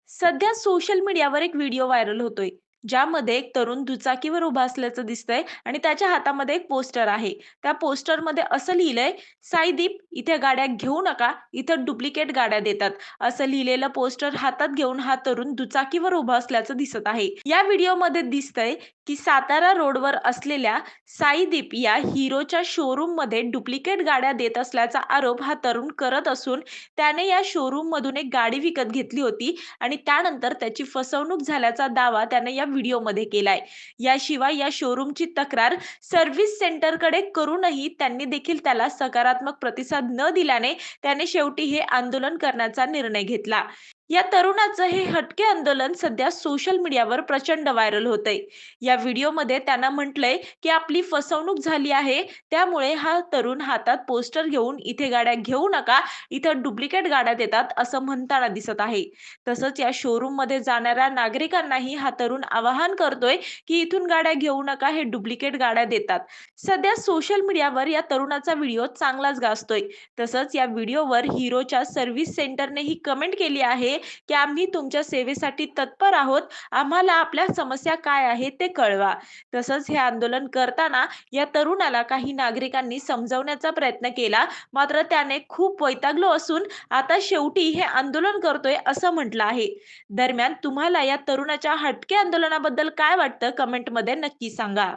सध्या सोशल मीडियावर एक व्हिडिओ व्हायरल होतोय, ज्यामध्ये एक तरुण दुचाकीवर उभा असल्याचं दिसतंय आणि त्याच्या हातामध्ये एक पोस्टर आहे. त्या पोस्टरमध्ये असं लिहिलंय, "साईदीप, इथे गाड्या घेऊ नका, इथं डुप्लिकेट गाड्या देतात." असं लिहिलेलं पोस्टर हातात घेऊन हा तरुण दुचाकीवर उभा असल्याचं दिसत आहे. या व्हिडिओमध्ये दिसतंय की सातारा रोडवर असलेल्या साईदीप या हिरोच्या शोरूममध्ये डुप्लिकेट गाड्या देत असल्याचा आरोप हा तरुण करत असून, त्याने या शोरूममधून एक गाडी विकत घेतली होती आणि त्यानंतर त्याची फसवणूक झाल्याचा दावा त्याने या व्हिडिओमध्ये केलाय. याशिवाय या शोरूमची तक्रार सर्व्हिस सेंटरकडे करूनही त्यांनी देखील त्याला सकारात्मक प्रतिसाद न दिल्याने त्याने शेवटी हे आंदोलन करण्याचा निर्णय घेतला. या तरुणाचं हे हटके आंदोलन सध्या सोशल मीडियावर प्रचंड व्हायरल होतंय. या व्हिडिओमध्ये त्यानं म्हटलंय की आपली फसवणूक झाली आहे, त्यामुळे हा तरुण हातात पोस्टर घेऊन "इथे गाड्या घेऊ नका, इथं डुप्लिकेट गाड्या देतात" असं म्हणताना दिसत आहे. तसंच या शोरूममध्ये जाणाऱ्या नागरिकांनाही हा तरुण आवाहन करतोय की इथून गाड्या घेऊ नका, हे डुप्लिकेट गाड्या देतात. सध्या सोशल मीडियावर या तरुणाचा व्हिडिओ चांगलाच गाजतोय. तसंच या व्हिडिओवर हिरोच्या सर्व्हिस सेंटरनेही कमेंट केली आहे की "आम्ही तुमच्या सेवेसाठी तत्पर आहोत. आम्हाला आपल्या समस्या काय आहेत ते कळवा." तसंच हे आंदोलन करताना या तरुणाला काही नागरिकांनी समजावण्याचा प्रयत्न केला, मात्र त्याने खूप वैतागलो असून आता शेवटी हे आंदोलन करतोय असं म्हटलं आहे. दरम्यान तुम्हाला या तरुणाच्या हटके आंदोलनाबद्दल काय वाटतं? कमेंटमध्ये नक्की सांगा.